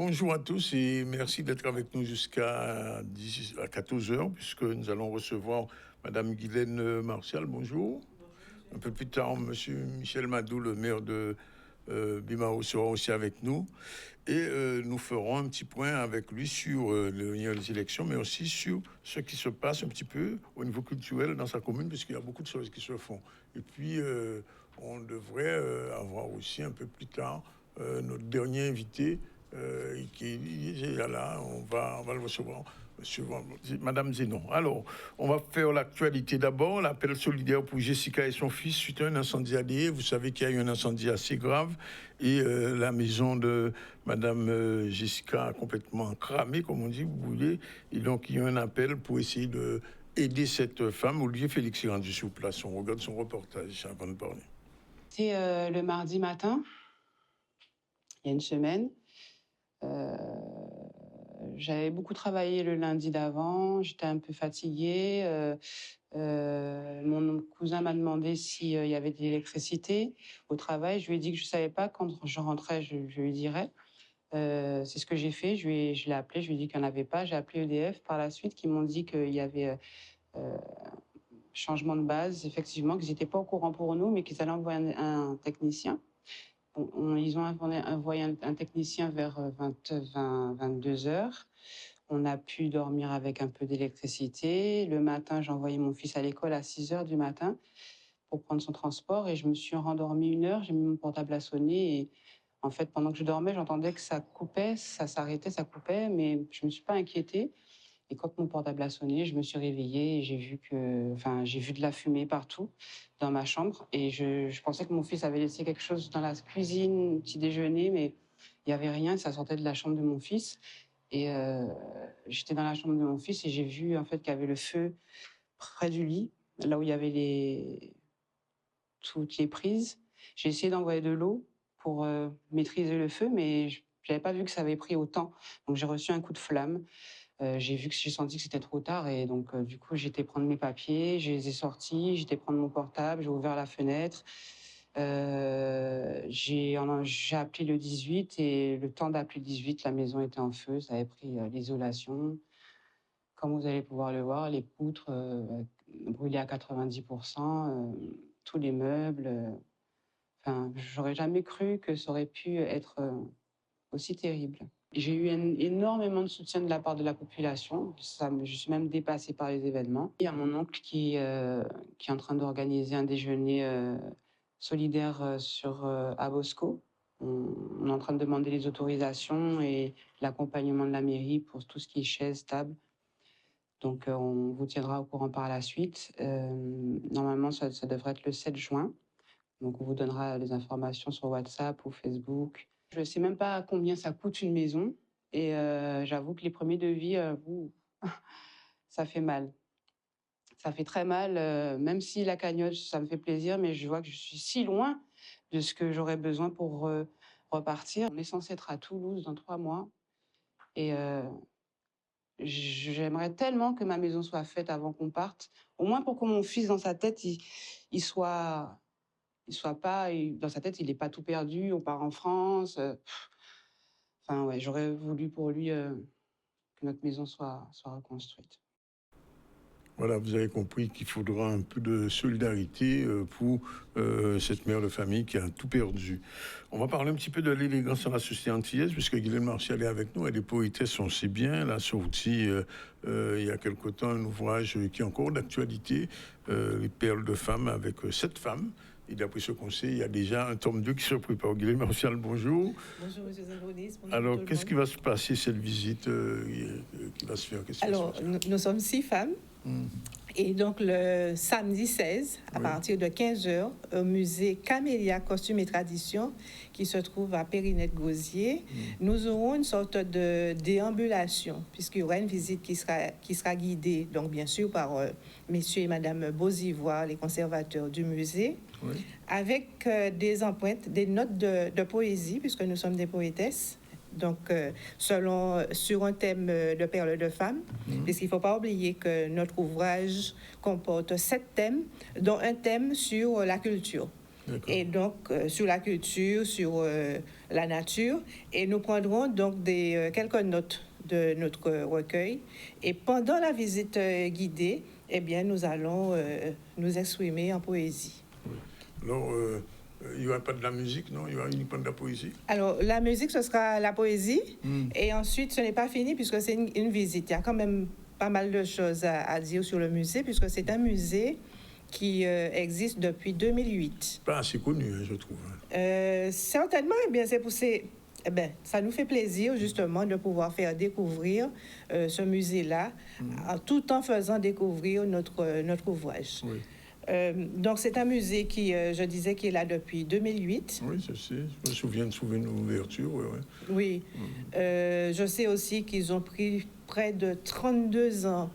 bonjour à tous et merci d'être avec nous jusqu'à 14 heures, puisque nous allons recevoir Madame Guylaine Martial. Bonjour. Un peu plus tard, Monsieur Michel Madou, le maire de Bimao, sera aussi avec nous. Et nous ferons un petit point avec lui sur les élections, mais aussi sur ce qui se passe un petit peu au niveau culturel dans sa commune, puisqu'il y a beaucoup de choses qui se font. Et puis, on devrait avoir aussi un peu plus tard notre dernier invité, qui est là, on va le recevoir. Madame Zénon. Alors, on va faire l'actualité d'abord. L'appel solidaire pour Jessica et son fils suite à un incendie à Lié. Vous savez qu'il y a eu un incendie assez grave et la maison de Madame Jessica a complètement cramé, comme on dit, brûlé. Et donc, il y a un appel pour essayer de aider cette femme. Olivier Félix est rendu sur place. On regarde son reportage avant de parler. C'est le mardi matin, il y a une semaine. J'avais beaucoup travaillé le lundi d'avant, j'étais un peu fatiguée. Mon cousin m'a demandé s'il y avait de l'électricité au travail. Je lui ai dit que je ne savais pas. Quand je rentrais, je lui dirais. C'est ce que j'ai fait. Je l'ai appelé, je lui ai dit qu'il n'y en avait pas. J'ai appelé EDF par la suite, qui m'ont dit qu'il y avait changement de base, effectivement, qu'ils n'étaient pas au courant pour nous, mais qu'ils allaient envoyer un technicien. Ils ont envoyé un technicien vers 22 heures. On a pu dormir avec un peu d'électricité. Le matin, j'ai envoyé mon fils à l'école à 6 heures du matin pour prendre son transport et je me suis rendormie 1 heure. J'ai mis mon portable à sonner et en fait, pendant que je dormais, j'entendais que ça coupait, ça s'arrêtait, ça coupait, mais je ne me suis pas inquiétée. Et quand mon portable a sonné, je me suis réveillée et j'ai vu de la fumée partout dans ma chambre. Et je pensais que mon fils avait laissé quelque chose dans la cuisine, petit déjeuner, mais il n'y avait rien. Ça sortait de la chambre de mon fils. Et j'étais dans la chambre de mon fils et j'ai vu en fait qu'il y avait le feu près du lit, là où il y avait toutes les prises. J'ai essayé d'envoyer de l'eau pour maîtriser le feu, mais je n'avais pas vu que ça avait pris autant. Donc j'ai reçu un coup de flamme. J'ai senti que c'était trop tard et donc du coup j'étais prendre mes papiers, je les ai sortis, j'étais prendre mon portable, j'ai ouvert la fenêtre. J'ai appelé le 18 et le temps d'appeler le 18, la maison était en feu, ça avait pris l'isolation. Comme vous allez pouvoir le voir, les poutres brûlées à 90%, tous les meubles. Enfin, j'aurais jamais cru que ça aurait pu être aussi terrible. J'ai eu énormément de soutien de la part de la population. Je suis même dépassée par les événements. Il y a mon oncle qui est en train d'organiser un déjeuner solidaire à Bosco. On est en train de demander les autorisations et l'accompagnement de la mairie pour tout ce qui est chaises, tables. Donc, on vous tiendra au courant par la suite. Normalement, ça devrait être le 7 juin. Donc, on vous donnera les informations sur WhatsApp ou Facebook. Je ne sais même pas combien ça coûte une maison. Et j'avoue que les premiers devis, ça fait mal. Ça fait très mal, même si la cagnotte, ça me fait plaisir, mais je vois que je suis si loin de ce que j'aurais besoin pour repartir. On est censé être à Toulouse dans 3 mois. Et j'aimerais tellement que ma maison soit faite avant qu'on parte. Au moins pour que mon fils, dans sa tête, il soit pas... Dans sa tête, il n'est pas tout perdu. On part en France. Enfin, ouais, j'aurais voulu pour lui que notre maison soit reconstruite. Voilà, vous avez compris qu'il faudra un peu de solidarité pour cette mère de famille qui a tout perdu. On va parler un petit peu de l'élégance dans la société antillaise, puisque Guylaine Martial est avec nous. Elle est poétesse, on sait bien. Elle a sorti il y a quelque temps un ouvrage qui est encore d'actualité, Les perles de femmes, avec 7 femmes. Et d'après ce conseil, il y a déjà un tome 2 qui se prépare. Guylaine Martial, bonjour. Bonjour, M. Zandronis. Alors, qu'est-ce qui va se passer, cette visite qui va se faire? Alors, nous sommes 6 femmes. Et donc, le samedi 16, à partir de 15h, au musée Camélia Costumes et Traditions, qui se trouve à Périnette-Gosier, nous aurons une sorte de déambulation, puisqu'il y aura une visite qui sera guidée, donc bien sûr, par messieurs et madame Beauzivoire, les conservateurs du musée, avec des empreintes, des notes de poésie, puisque nous sommes des poétesses. Donc, sur un thème de perles de femmes, puisqu'il ne faut pas oublier que notre ouvrage comporte 7 thèmes, dont un thème sur la culture. et donc sur la culture, sur la nature. Et nous prendrons donc quelques notes de notre recueil. Et pendant la visite guidée, eh bien, nous allons nous exprimer en poésie. Oui. Alors, il n'y aura pas de la musique, non? Il y aura uniquement de la poésie? Alors, la musique, ce sera la poésie. Et ensuite, ce n'est pas fini puisque c'est une visite. Il y a quand même pas mal de choses à dire sur le musée puisque c'est un musée qui existe depuis 2008. Pas assez connu, hein, je trouve. Certainement, eh bien, ça nous fait plaisir justement de pouvoir faire découvrir ce musée-là, tout en faisant découvrir notre ouvrage. Oui. Donc, c'est un musée qui, je disais, qui est là depuis 2008. Oui, je sais. Je me souviens de l'ouverture. Oui. Je sais aussi qu'ils ont pris près de 32 ans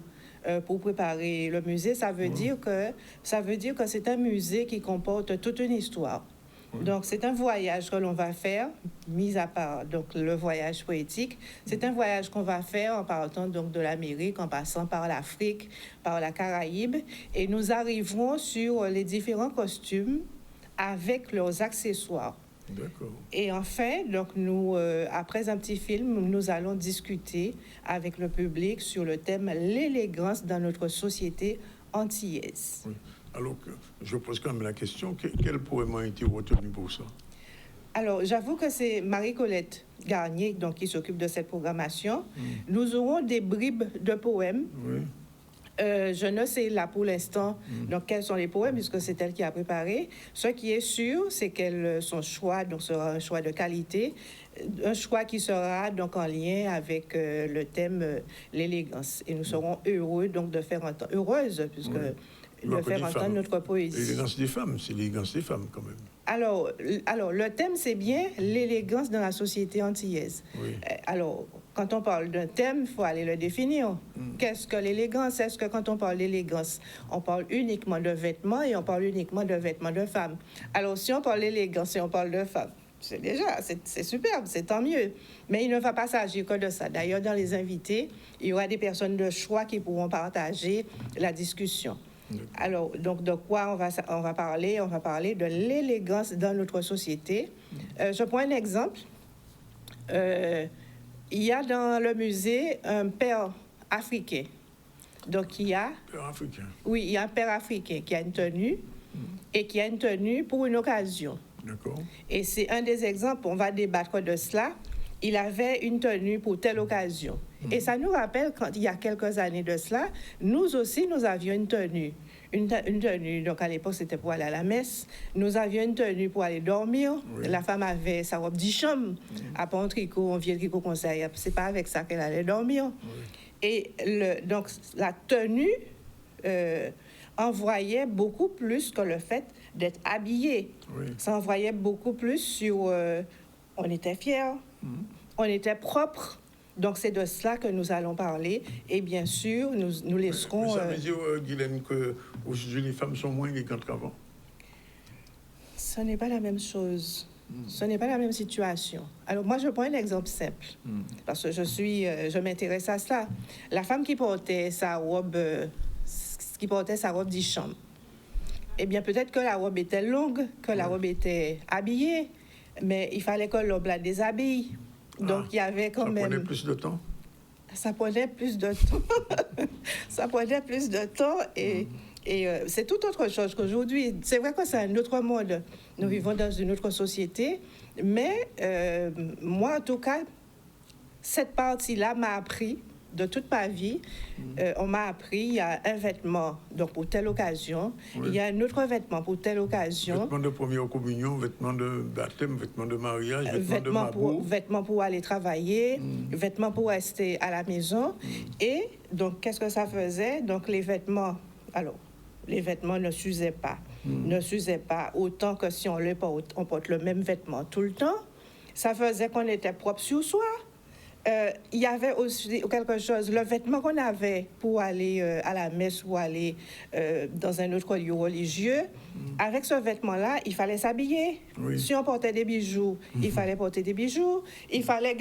pour préparer le musée. Ça veut dire que c'est un musée qui comporte toute une histoire. Donc, c'est un voyage que l'on va faire, mis à part donc, le voyage poétique. C'est un voyage qu'on va faire en partant donc, de l'Amérique, en passant par l'Afrique, par la Caraïbe. Et nous arriverons sur les différents costumes avec leurs accessoires. D'accord. Et enfin, donc nous, après un petit film, nous allons discuter avec le public sur le thème « L'élégance dans notre société antillaise ». Oui. Alors, je pose quand même la question, quel poème a été retenu pour ça? Alors, j'avoue que c'est Marie-Colette Garnier donc, qui s'occupe de cette programmation. Nous aurons des bribes de poèmes. Oui. Je ne sais là pour l'instant donc quels sont les poèmes puisque c'est elle qui a préparé. Ce qui est sûr, c'est que son choix donc sera un choix de qualité, un choix qui sera donc en lien avec le thème l'élégance. Et nous serons heureux donc de faire entendre, heureuses puisque de faire entendre notre poésie. L'élégance des femmes, c'est l'élégance des femmes quand même. Alors, le thème, c'est bien l'élégance dans la société antillaise. Oui. Alors, quand on parle d'un thème, il faut aller le définir. Qu'est-ce que l'élégance? Est-ce que quand on parle d'élégance, on parle uniquement de vêtements et on parle uniquement de vêtements de femmes? Alors, si on parle d'élégance et on parle de femmes, c'est superbe, c'est tant mieux. Mais il ne va pas s'agir que de ça. D'ailleurs, dans les invités, il y aura des personnes de choix qui pourront partager la discussion. Alors, donc, de quoi on va parler? On va parler de l'élégance dans notre société. Je prends un exemple. Il y a dans le musée un père africain. Donc, il y a... Père africain. Oui, il y a un père africain qui a une tenue et qui a une tenue pour une occasion. D'accord. Et c'est un des exemples, on va débattre de cela. Il avait une tenue pour telle occasion. Et ça nous rappelle quand il y a quelques années de cela, nous aussi, nous avions une tenue. Une tenue, donc à l'époque, c'était pour aller à la messe. Nous avions une tenue pour aller dormir. Oui. La femme avait sa robe d'Hicham, à pas un tricot, un vieux tricot conseil. C'est pas avec ça qu'elle allait dormir. Oui. Et donc, la tenue envoyait beaucoup plus que le fait d'être habillé. Oui. Ça envoyait beaucoup plus sur... on était fiers, on était propres. Donc, c'est de cela que nous allons parler. Et bien sûr, nous laisserons... Ça veut dire, Guylaine, qu'aujourd'hui, les femmes sont moins élégantes qu'avant? Ce n'est pas la même chose. Ce n'est pas la même situation. Alors, moi, je prends un exemple simple. Parce que je m'intéresse à cela. La femme qui portait sa robe d'Hicham, eh bien, peut-être que la robe était longue, que la robe était habillée, mais il fallait que l'homme la déshabille. Donc, il y avait quand même... Ça prenait plus de temps? Ça prenait plus de temps. Ça prenait plus de temps et c'est tout autre chose qu'aujourd'hui. C'est vrai que c'est un autre monde. Nous vivons dans une autre société, mais moi, en tout cas, cette partie-là m'a appris de toute ma vie. On m'a appris, il y a un vêtement donc pour telle occasion, il y a un autre vêtement pour telle occasion. Vêtements de première communion, vêtements de baptême, vêtements de mariage, vêtements de mabou. Vêtements pour aller travailler, vêtements pour rester à la maison. Et donc, qu'est-ce que ça faisait? Donc, les vêtements ne s'usaient pas. Ne s'usaient pas autant que si on porte le même vêtement tout le temps. Ça faisait qu'on était propre sur soi. Il y avait aussi quelque chose, le vêtement qu'on avait pour aller à la messe ou aller dans un autre lieu religieux, avec ce vêtement-là, il fallait s'habiller. Oui. Si on portait des bijoux, il fallait porter des bijoux, il fallait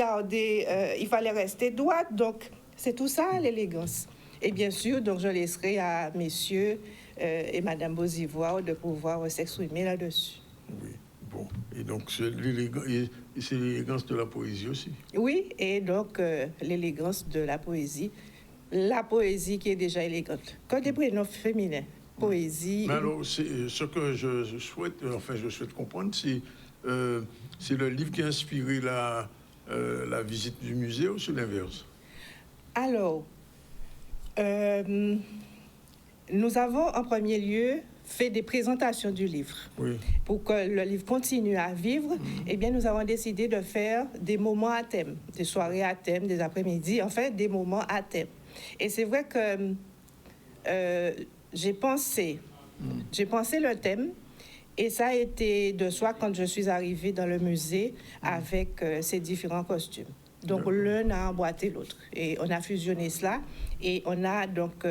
rester droite. Donc, c'est tout ça, l'élégance. Et bien sûr, donc, je laisserai à messieurs et madame Beauzivoire de pouvoir s'exprimer là-dessus. Oui, bon. Et donc, c'est l'élégance de la poésie aussi. Oui, et donc l'élégance de la poésie qui est déjà élégante. Quand des prénoms féminins, poésie. Mais alors, ce que je souhaite comprendre, c'est le livre qui a inspiré la visite du musée ou c'est l'inverse? Alors, nous avons en premier lieu fait des présentations du livre. Oui. Pour que le livre continue à vivre, eh bien, nous avons décidé de faire des moments à thème, des soirées à thème, des après-midi, enfin, des moments à thème. Et c'est vrai que j'ai pensé le thème, et ça a été de soi quand je suis arrivée dans le musée avec ces différents costumes. Donc, l'un a emboîté l'autre. Et on a fusionné cela, et on a donc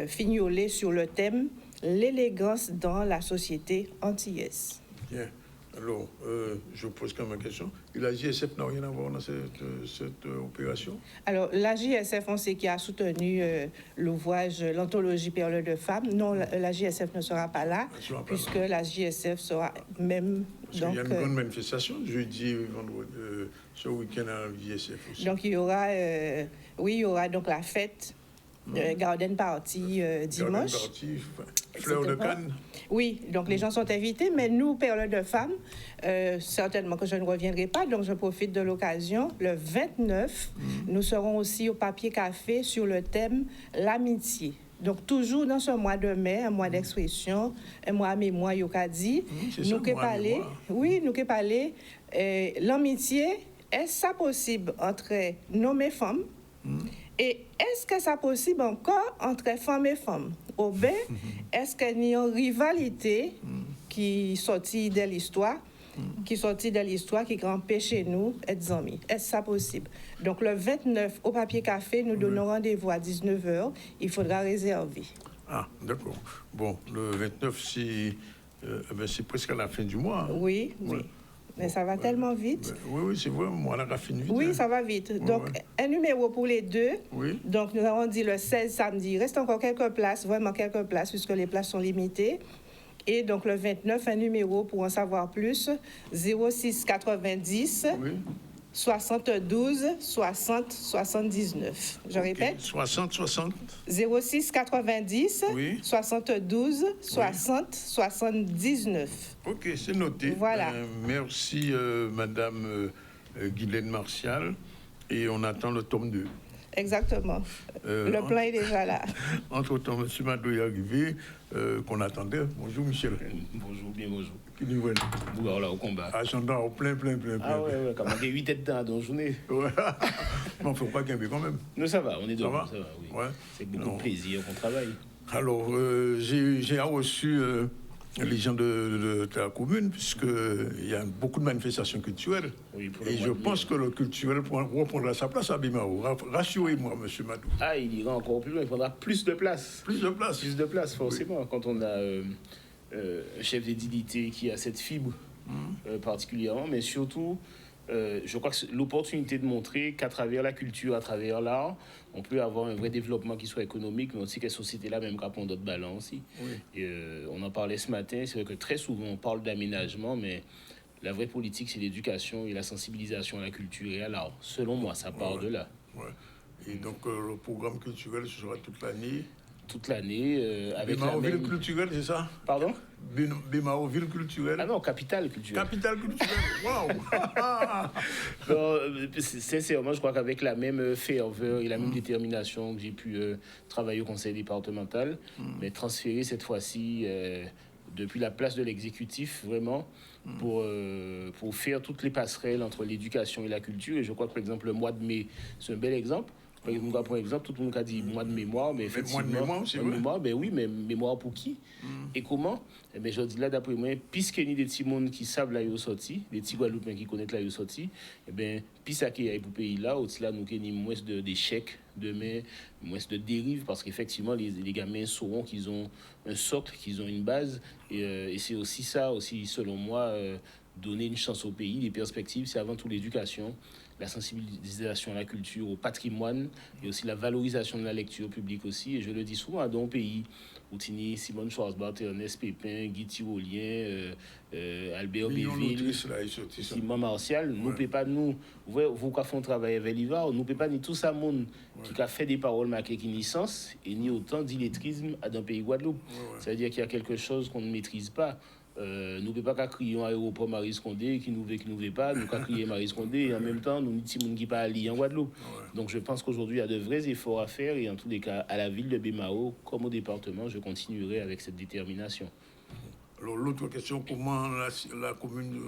fignolé sur le thème « L'élégance dans la société antillaise ». Bien. Alors, je pose quand même une question. Et la JSF n'a rien à voir dans cette opération? Alors, la JSF, on sait qui a soutenu l'ouvrage, l'anthologie Perles de femmes. Non, la JSF ne sera pas là, puisque la JSF sera même... Donc, il y a une grande manifestation jeudi, vendredi, ce week-end à la JSF aussi. Donc, il y aura donc la fête. Garden Party dimanche. Garden Party, Fleur de Cannes. Oui, donc les gens sont invités, mais nous, Perles de femmes, certainement que je ne reviendrai pas, donc je profite de l'occasion. Le 29, nous serons aussi au Papier Café sur le thème l'amitié. Donc toujours dans ce mois de mai, un mois d'expression, un mois à mémoire, Yokadi, nous qui parler, l'amitié, est-ce ça possible entre nos femmes? Et est-ce que c'est possible encore entre femmes et femmes? Ou bien, est-ce qu'il y a une rivalité qui sortit de l'histoire, qui empêche nous d'être amis? Est-ce ça possible? Donc, le 29, au Papier Café, nous donnons rendez-vous à 19h. Il faudra réserver. Ah, d'accord. Bon, le 29, c'est presque à la fin du mois. Hein? Oui. Mais ça va tellement vite. Oui, c'est vrai, moi, on a fini vite. Oui, ça va vite. Donc, un numéro pour les deux. Oui. Donc, nous avons dit le 16 samedi. Il reste encore quelques places, vraiment quelques places, puisque les places sont limitées. Et donc, le 29, un numéro pour en savoir plus, 06 90 72 60 79. Je répète. 60 60. 06 90 72 60 79. Ok, c'est noté. Voilà. Merci, Madame Guylaine Martial. Et on attend le tome 2. Exactement. Le plan est déjà là. Entre-temps, M. Madou est arrivé, qu'on attendait. Bonjour, Michel. Bonjour, bien bonjour. Qui nous voit? Voilà, au combat. Agenda au plein. Ah ouais, quand même. Il y a 8 têtes dans la journée. Ouais. Mais on ne faut pas gagner quand même. Non, ça va, on est dedans. Ça va, oui. Ouais. C'est beaucoup de plaisir qu'on travaille. Alors, j'ai reçu les gens de la commune, puisqu'il y a beaucoup de manifestations culturelles. Oui, et je pense que le culturel reprendra sa place à Bimao. Rassurez-moi, M. Madou. Ah, il ira encore plus loin, il prendra plus de place. Plus de place. Plus de place, forcément. Oui. Quand on a un chef d'édilité qui a cette fibre particulièrement, mais surtout, je crois que c'est l'opportunité de montrer qu'à travers la culture, à travers l'art, on peut avoir un vrai développement qui soit économique, mais aussi que la société-là, même qu'à d'autres ballons aussi. Oui. Et, on en parlait ce matin, c'est vrai que très souvent, on parle d'aménagement, mais la vraie politique, c'est l'éducation et la sensibilisation à la culture et à l'art. Selon moi, ça part de là. Ouais. Et donc, le programme culturel, ce sera toute l'année. Toute l'année, avec Bimao ville culturelle, c'est ça? Pardon? Bimao ville culturelle. Ah non, capitale culturelle. Capitale culturelle, waouh! Sincèrement, je crois qu'avec la même ferveur et la même détermination que j'ai pu travailler au conseil départemental, mais transférer cette fois-ci depuis la place de l'exécutif, vraiment, pour faire toutes les passerelles entre l'éducation et la culture. Et je crois que, par exemple, le mois de mai, c'est un bel exemple. Par exemple, tout le monde a dit mois de mémoire, mais effectivement... Mois de mémoire, c'est vrai. Mémoire, ben oui, mais mémoire pour qui? Et comment? Eh bien, je dis là, d'après moi, puisqu'il y a des petits mondes qui savent là, ils sont sortis, des petits Guadeloupéens qui connaissent là, ils sont sortis, eh bien, puis ça qui est pour pays là, aussi là, nous avons moins d'échecs, moins de dérives, parce qu'effectivement, les gamins sauront qu'ils ont un socle, qu'ils ont une base, et c'est aussi ça, aussi, selon moi, donner une chance au pays. Les perspectives, c'est avant tout l'éducation, la sensibilisation à la culture, au patrimoine, et aussi la valorisation de la lecture publique aussi. Et je le dis souvent, dans un pays où Tini, Simone Schwarzbart, Ernest Pépin, Guy Tyrolien, Albert Béville, Simon Martial, nous ne pouvons pas, nous, vous qui font travailler avec l'IVAR, nous ne pouvons pas ni tout ça monde qui a fait des paroles marquées qui ni sens, et ni autant d'illettrisme dans le pays Guadeloupe. C'est-à-dire qu'il y a quelque chose qu'on ne maîtrise pas. Nous ne pouvons pas crier à l'aéroport Marie Condé qui nous veut pas, nous pouvons crier Marie Condé et en même temps nous ne sommes pas alliés en Guadeloupe. Donc je pense qu'aujourd'hui il y a de vrais efforts à faire et en tous les cas à la ville de Bémao comme au département je continuerai avec cette détermination. Alors l'autre question, comment la commune,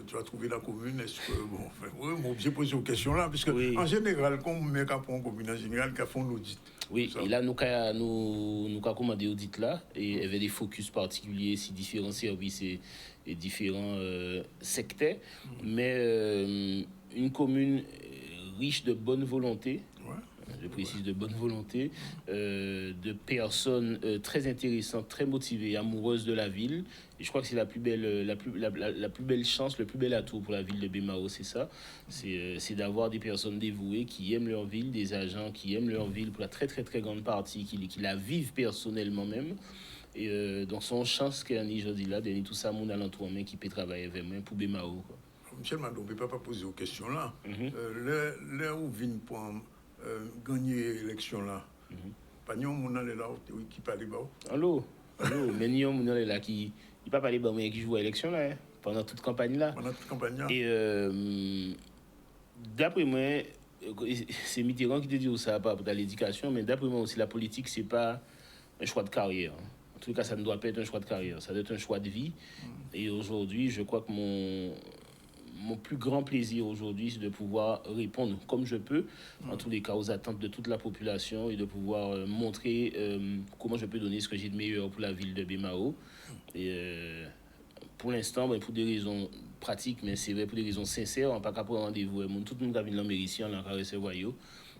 tu as trouvé la commune, est-ce que, bon, enfin, oui, moi j'ai posé une question là, parce que en général, quand on met qu'à prendre une commune, en général, qu'à font l'audit. Oui, et là, nous avons commandé l'audit là, et il y avait des focus particuliers sur différents services et différents secteurs, mais une commune riche de bonne volonté, je précise de bonne volonté, de personnes très intéressantes, très motivées, amoureuses de la ville. Et je crois que c'est la plus belle chance, le plus bel atout pour la ville de Bémao, c'est ça. C'est d'avoir des personnes dévouées qui aiment leur ville, des agents qui aiment leur ville pour la très très très grande partie, qui la vivent personnellement même. Et donc son chance qu'il y a aujourd'hui là, de tout ça monde alentour mais qui peut travailler avec moi pour Bémao. Michel Madou, on ne peut pas poser aux questions là. Là où vient pour gagner l'élection là, pas nous on est là qui parle de Bémao. Allô, mais nous on est là qui il pas parler mais qui joue à l'élection là pendant toute campagne là. Et d'après moi c'est Mitterrand qui te dit ça par rapport à l'éducation, mais d'après moi aussi la politique c'est pas un choix de carrière. En tout cas, ça ne doit pas être un choix de carrière, ça doit être un choix de vie. Et aujourd'hui, je crois que mon plus grand plaisir aujourd'hui, c'est de pouvoir répondre comme je peux, en tous les cas, aux attentes de toute la population et de pouvoir montrer comment je peux donner ce que j'ai de meilleur pour la ville de Bémao. Et pour l'instant, pour des raisons pratiques, mais c'est vrai pour des raisons sincères, on n'a pas qu'à prendre rendez-vous. Tout le monde a vu dans la mairie ici, on a recevoir.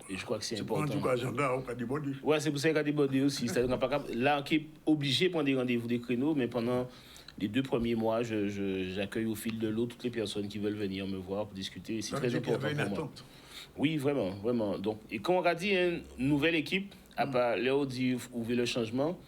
Et je crois que c'est important. C'est pour agenda au cas des bordés. Ouais, c'est pour ça qu'il y a des bordés aussi. C'est-à-dire qu'on pas là, on est obligé de prendre des rendez-vous, des créneaux, mais pendant les 2 premiers mois, j'accueille au fil de l'eau toutes les personnes qui veulent venir me voir pour discuter. C'est très important pour moi. Oui, vraiment, vraiment. Donc, et quand on a dit une nouvelle équipe, à part là, on dit ouvrir le changement,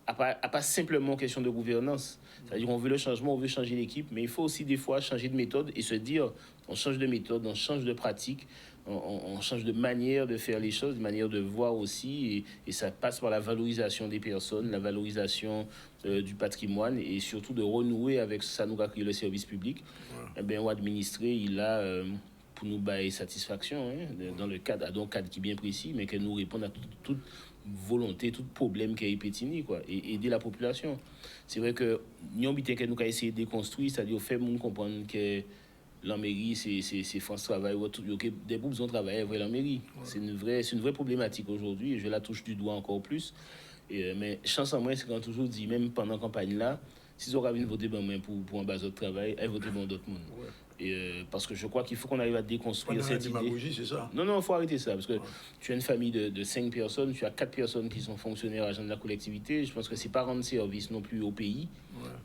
à pas simplement question de gouvernance. C'est-à-dire qu'on veut le changement, on veut changer l'équipe, mais il faut aussi des fois changer de méthode et se dire, on change de méthode, on change de pratique, on change de manière de faire les choses, de manière de voir aussi, et ça passe par la valorisation des personnes, la valorisation du patrimoine, et surtout de renouer avec ça nous a créé le service public. Eh bien, on administré, il a pour nous bailler satisfaction, dans le cadre qui est bien précis, mais que nous répondons à toute volonté, tout problème qui est épétiné, quoi, et aider la population. C'est vrai que nous avons nous essayé de déconstruire, c'est-à-dire faire monde comprendre que la mairie, c'est France Travail, des groupes ont travaillé avec la mairie. C'est une vraie problématique aujourd'hui, et je la touche du doigt encore plus. Mais chance en moi, c'est quand toujours dit, même pendant la campagne là, si vous avez voté pour un base de travail, elle voté pour d'autres monde. Parce que je crois qu'il faut qu'on arrive à déconstruire cette idée. C'est ça. Non, il faut arrêter ça. Parce que tu as une famille de 5 personnes, tu as 4 personnes qui sont fonctionnaires, agents de la collectivité. Je pense que c'est pas rendre service non plus au pays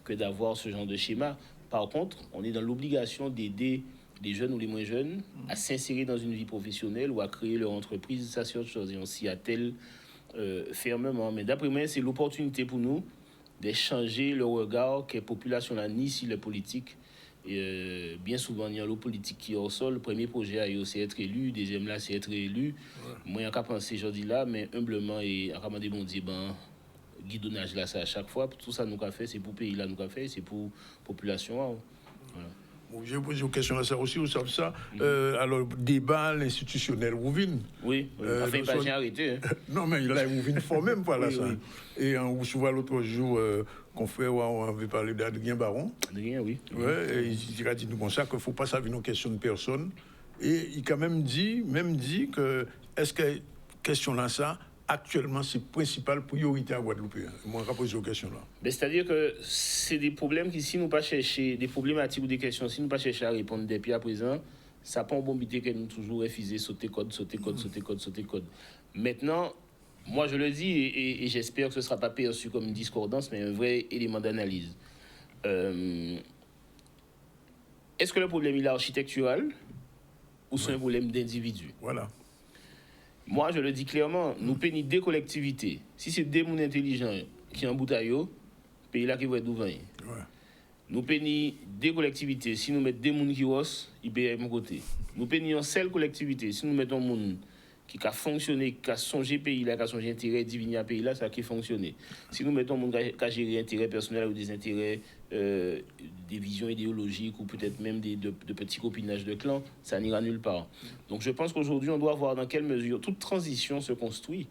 que d'avoir ce genre de schéma. Par contre, on est dans l'obligation d'aider les jeunes ou les moins jeunes à s'insérer dans une vie professionnelle ou à créer leur entreprise. Ça, c'est autre chose. Et on s'y attelle fermement. Mais d'après moi, c'est l'opportunité pour nous d'échanger le regard que la population a ni sur la politique. Et bien souvent, il y a le politique qui est au sol. Le premier projet, c'est être élu. Deuxième, là, c'est être élu. Moi, il n'y a qu'à penser aujourd'hui là, mais humblement, et à demander, bon Dieu, guidonnage là, ça à chaque fois. Tout ça, nous avons fait, c'est pour le pays là, nous avons fait, c'est pour la population. Voilà. Bon, j'ai posé une question à ça aussi, vous savez ça. Alors, débat institutionnel, vous venez. Oui, enfin, pas j'ai arrêté. Non, mais il a une fort même, voilà oui, ça. Oui. Et on se voit l'autre jour, confrère, on avait parlé d'Adrien Baron. Adrien, oui. Ouais, et il a dit nous comme ça qu'il ne faut pas savoir nos questions de personne. Et il a même dit que, est-ce que question là, ça, actuellement, c'est principale priorité à Guadeloupe. Moi, je vais poser aux questions là. Ben, c'est-à-dire que c'est des problèmes qui, si nous pas chercher, des problématiques ou des questions, si nous pas chercher à répondre depuis à présent, ça prend bon bité que nous toujours refuser sauter code. Maintenant, moi je le dis et j'espère que ce ne sera pas perçu comme une discordance, mais un vrai élément d'analyse. est-ce que le problème il est architectural ou c'est un problème d'individu? Voilà. Moi, je le dis clairement, nous peignons des collectivités. Si c'est des gens intelligents qui en bouteille, le pays là qui va être ouvert. Ouais. Nous peignons des collectivités. Si nous mettons des gens qui osent, ils payent de mon côté. Nous peignons une seule collectivité. Si nous mettons des gens qui a fonctionné, qui a songé pays là, qui a songé intérêt divin pays là, ça qui fonctionné. Si nous mettons des gens qui a géré intérêt personnel ou des intérêts, des visions idéologiques ou peut-être même de petits copinages de clans, ça n'ira nulle part. Donc je pense qu'aujourd'hui, on doit voir dans quelle mesure toute transition se construit.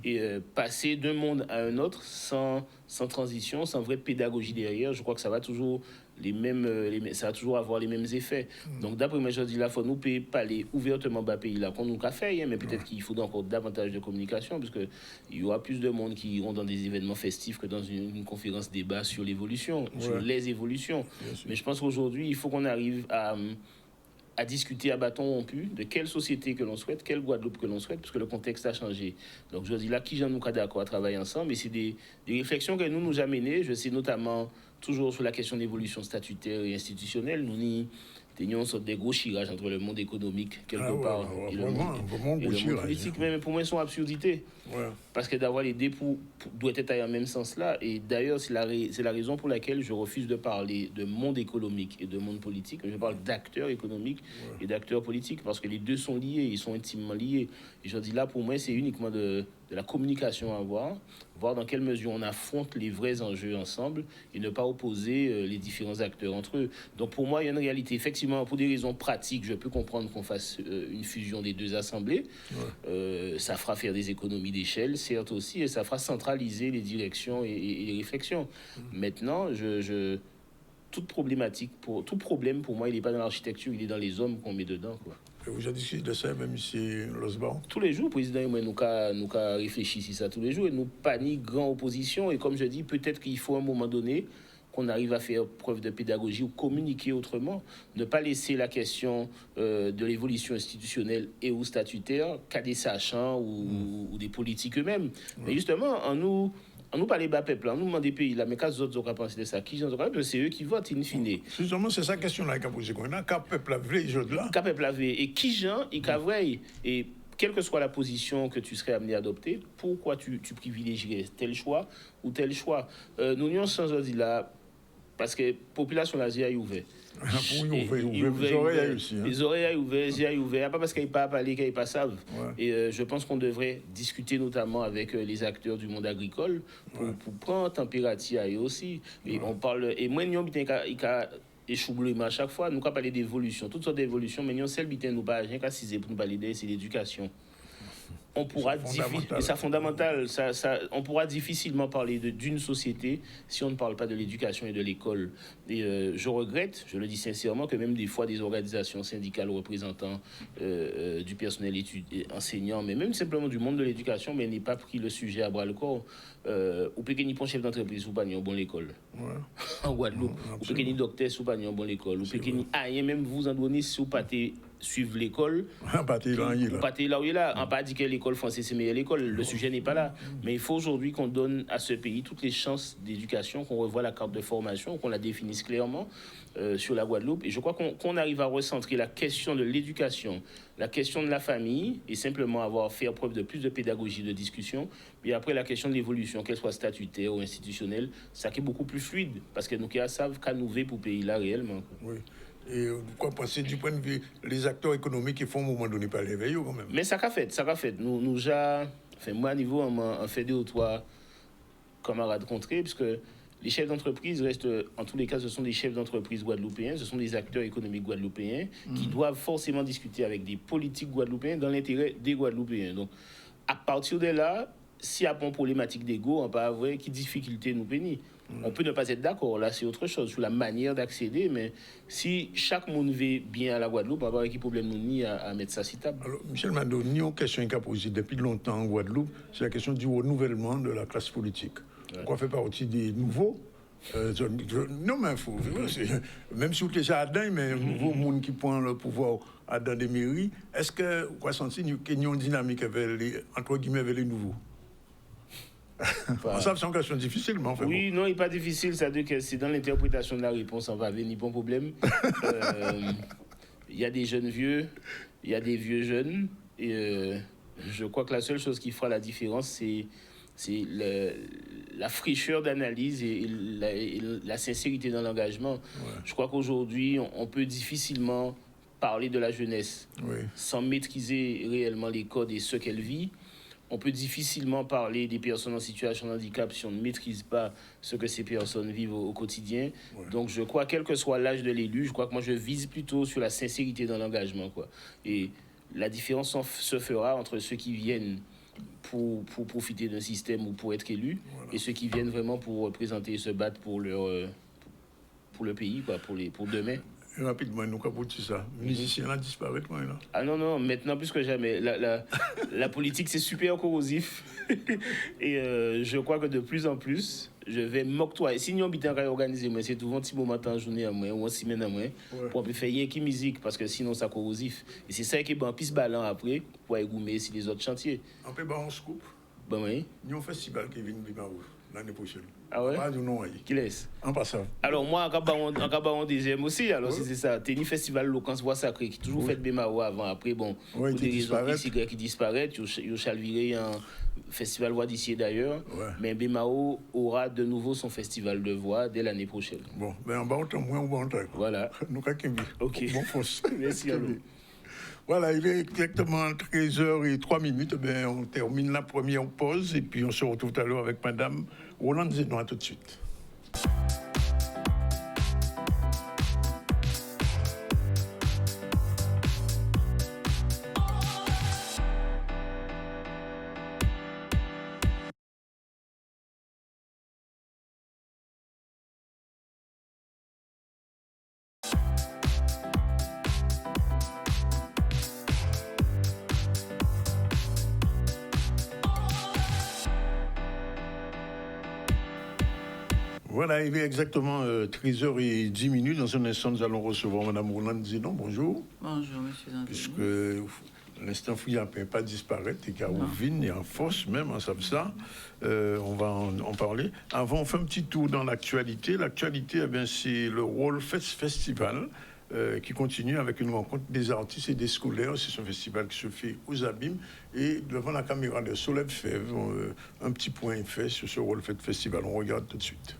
Et passer d'un monde à un autre sans transition, sans vraie pédagogie derrière, je crois que ça va toujours ça va toujours avoir les mêmes effets. Donc d'après moi, je dis là, il faut nous parler ouvertement bas pays là, qu'on nous a fait, mais peut-être qu'il faudra encore davantage de communication, parce que il y aura plus de monde qui iront dans des événements festifs que dans une conférence débat sur l'évolution, sur les évolutions. Mais je pense qu'aujourd'hui, il faut qu'on arrive à discuter à bâton rompu de quelle société que l'on souhaite, quelle Guadeloupe que l'on souhaite, parce que le contexte a changé. Donc je dis là, qui j'en nous d'accord à travailler ensemble, et c'est des réflexions que nous amenées. Je sais notamment toujours sur la question d'évolution statutaire et institutionnelle. Nous tenions une sorte de gros chirage entre le monde économique, quelque part, et le monde politique. Mais pour moi, ils sont absurdités. Ouais. Parce que d'avoir les dépôts doit être dans le même sens-là. Et d'ailleurs, c'est la raison pour laquelle je refuse de parler de monde économique et de monde politique. Je parle d'acteurs économiques et d'acteurs politiques, parce que les deux sont liés, ils sont intimement liés. Et je dis là, pour moi, c'est uniquement de la communication à voir dans quelle mesure on affronte les vrais enjeux ensemble et ne pas opposer les différents acteurs entre eux. Donc pour moi, il y a une réalité. Effectivement, pour des raisons pratiques, je peux comprendre qu'on fasse une fusion des deux assemblées. Ça fera faire des économies d'échelle, certes aussi, et ça fera centraliser les directions et les réflexions. Maintenant, tout problème, pour moi, il n'est pas dans l'architecture, il est dans les hommes qu'on met dedans, quoi. Vous avez discuté de ça même ici, Losban? Tous les jours, le président et moi, nous avons réfléchi sur ça tous les jours, et nous pas ni grand opposition. Et comme je dis, peut-être qu'il faut à un moment donné qu'on arrive à faire preuve de pédagogie ou communiquer autrement, ne pas laisser la question de l'évolution institutionnelle et ou statutaire qu'à des sachants ou des politiques eux-mêmes. Mais justement, on nous parle bas peuple, on nous demande des pays là, mais quand les autres ont pensé de ça, qui j'en ai, c'est eux qui votent in fine. Justement, c'est ça question là qu'a posé qu'on a, quand peuple a vrai, là. Quand peuple a vrai, et qui j'en, et qu'a vrai, et quelle que soit la position que tu serais amené à adopter, pourquoi tu privilégierais tel choix ou tel choix. Nous n'y sommes dit là, parce que la population là, est ouverte. Les oreilles aussi. Les oreilles ouvertes, pas parce qu'ils ne pas parler, qu'ils ne pas savent. Et je pense qu'on devrait discuter notamment avec les acteurs du monde agricole pour prendre température à eux aussi. Et on parle, et moi, nous, il a échoué à chaque fois, nous avons parlé d'évolution, toutes sortes d'évolutions, mais nous, celle qui nous pas rien qu'à ciser pour nous parler, c'est l'éducation. On pourra c'est fondamental. On pourra difficilement parler d'une société si on ne parle pas de l'éducation et de l'école. Et je regrette, je le dis sincèrement, que même des fois des organisations syndicales représentant du personnel enseignant, mais même simplement du monde de l'éducation, mais n'aient pas pris le sujet à bras le corps. Ou peut-être ni chef d'entreprise ou pas ni en bon l'école. En Guadeloupe. Ou peut-être ni docteur ou pas ni en bon l'école. Ou peut-être ni même vous en donnez si vous pas suivre l'école. Pas là où il est là. On pas dit que l'école française c'est meilleure l'école. Le sujet n'est pas là. Mais il faut aujourd'hui qu'on donne à ce pays toutes les chances d'éducation, qu'on revoie la carte de formation, qu'on la définisse clairement sur la Guadeloupe. Et je crois qu'on arrive à recentrer la question de l'éducation, la question de la famille, et simplement faire preuve de plus de pédagogie, de discussion. Puis après, la question de l'évolution, qu'elle soit statutaire ou institutionnelle, ça qui est beaucoup plus fluide. Parce que nous savons qu'à nous pour le pays là réellement. Oui. Et quoi penser du point de vue les acteurs économiques qui font à un moment donné pas l'éveil quand même. Mais ça qu'a fait. Moi à niveau on fait 2 ou 3 camarades contrés, puisque les chefs d'entreprise restent, en tous les cas, ce sont des chefs d'entreprise guadeloupéens, ce sont des acteurs économiques guadeloupéens qui doivent forcément discuter avec des politiques guadeloupéens dans l'intérêt des Guadeloupéens. Donc, à partir de là, s'il y a pas une problématique d'ego, on peut avoir qui difficulté nous pénit. On peut ne pas être d'accord, là c'est autre chose, sur la manière d'accéder, mais si chaque monde veut bien à la Guadeloupe, on va avoir un problème ni à mettre ça sur table. Alors, Michel Mado, il y a une question qui a posée depuis longtemps en Guadeloupe, c'est la question du renouvellement de la classe politique. On fait partie des nouveaux. Non, mais il faut. Même si vous êtes déjà à Dain, mais un nouveau monde qui prend le pouvoir à dans des mairies, est-ce que vous sentez qu'il y a une dynamique entre guillemets avec les nouveaux? Enfin, Ça, c'est une question difficile, mais enfin oui, bon. non, il n'est pas difficile, c'est dans l'interprétation de la réponse, on va venir, bon problème. Il y a des jeunes vieux, il y a des vieux jeunes, et je crois que la seule chose qui fera la différence, c'est la fraîcheur d'analyse et la sincérité dans l'engagement. Ouais. Je crois qu'aujourd'hui, on peut difficilement parler de la jeunesse Oui. sans maîtriser réellement les codes et ce qu'elle vit. On peut difficilement parler des personnes en situation de handicap si on ne maîtrise pas ce que ces personnes vivent au quotidien. Ouais. Donc je crois, quel que soit l'âge de l'élu, je crois que moi je vise plutôt sur la sincérité dans l'engagement, quoi. Et la différence se fera entre ceux qui viennent pour profiter d'un système ou pour être élus, et ceux qui viennent vraiment pour représenter et se battre pour le pays, quoi, pour demain. Et rapidement, nous avons dit ça. Les musiciens là disparaissent, moi, là. Ah non, maintenant plus que jamais. La politique, c'est super corrosif. Et je crois que de plus en plus, je vais m'octroyer. Si nous habitons à organiser, mais c'est souvent un petit moment en journée à moi, ou en semaine à moi, pour faire rien qui musique, parce que sinon, c'est corrosif. Et c'est ça qui est bon, plus ballant après, pour égoumer sur les autres chantiers. On peut on se coupe. Ben oui. Nous, un festival qui vient de Bimarou l'année prochaine. Ah ouais? Pas de nom, Qui laisse? en passant. Alors moi, en deuxième aussi, alors si c'est ça, Tennis Festival Locance Voix Sacrée, qui toujours fait Bémaro avant, après, bon, Oui, pour qui des raisons disparaissent. XY qui disparaissent, il a viré un festival voix d'ici d'ailleurs, Ouais. mais Bémaro aura de nouveau son festival de voix dès l'année prochaine. Bon, ben en bas, on moins ou bon temps. Voilà. Nous, quand même. Ok. Bon, fausse. Merci à vous. Voilà, il est exactement 13h03. Ben, on termine la première pause et puis on se retrouve tout à l'heure avec Madame Roland Zénon. À tout de suite. Voilà, il est exactement 13h10. Dans un instant, nous allons recevoir Mme Roland Zénon. Bonjour. Bonjour, monsieur Zandino. Puisque l'instant fouille ne peut pas disparaître, et qu'à Ouvine et en force même, en ça, on va en parler. Avant, on fait un petit tour dans l'actualité. L'actualité, c'est le Rollfest Festival qui continue avec une rencontre des artistes et des scolaires. C'est un festival qui se fait aux Abîmes. Et devant la caméra de Solène Fèvre, un petit point est fait sur ce Rollfest Festival. On regarde tout de suite.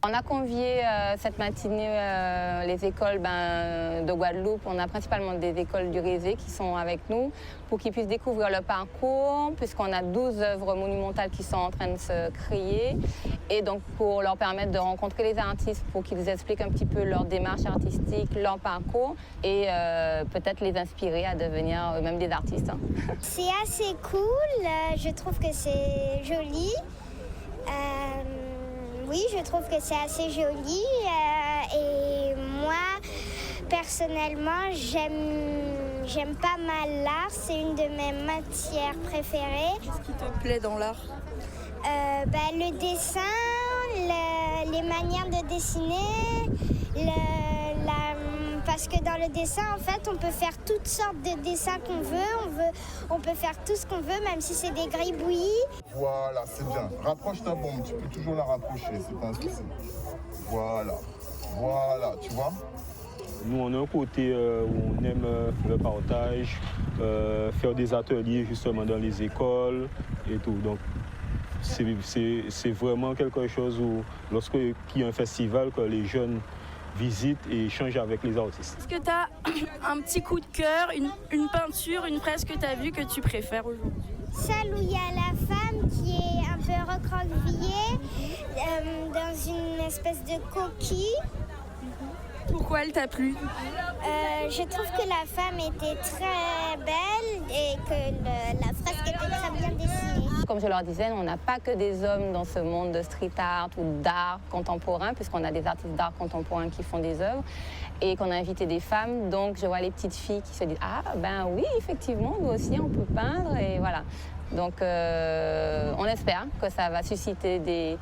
On a convié cette matinée les écoles de Guadeloupe. On a principalement des écoles du Rézé qui sont avec nous pour qu'ils puissent découvrir le parcours, puisqu'on a 12 œuvres monumentales qui sont en train de se créer. Et donc pour leur permettre de rencontrer les artistes, pour qu'ils expliquent un petit peu leur démarche artistique, leur parcours, et peut-être les inspirer à devenir eux-mêmes des artistes. C'est assez cool, je trouve que c'est joli. Oui, je trouve que c'est assez joli et moi, personnellement, j'aime pas mal l'art. C'est une de mes matières préférées. Qu'est-ce qui te plaît dans l'art? Le dessin, les manières de dessiner, parce que dans le dessin, en fait, on peut faire toutes sortes de dessins qu'on veut. On peut faire tout ce qu'on veut, même si c'est des gribouillis. Voilà, c'est bien. Rapproche ta bombe, tu peux toujours la rapprocher, c'est pas un souci. Voilà, tu vois. Nous, on a un côté où on aime le partage, faire des ateliers justement dans les écoles et tout. Donc, c'est vraiment quelque chose où, lorsqu'il y a un festival, que les jeunes visitent et échangent avec les artistes. Est-ce que tu as un petit coup de cœur, une peinture, une fresque que tu as vue que tu préfères aujourd'hui? Celle où il y a la femme qui est un peu recroquevillée dans une espèce de coquille. Pourquoi elle t'a plu? Je trouve que la femme était très belle et que la fresque était très bien dessinée. Comme je leur disais, on n'a pas que des hommes dans ce monde de street art ou d'art contemporain, puisqu'on a des artistes d'art contemporain qui font des œuvres et qu'on a invité des femmes. Donc je vois les petites filles qui se disent « Ah ben oui, effectivement, nous aussi on peut peindre » et voilà. Donc on espère que ça va susciter des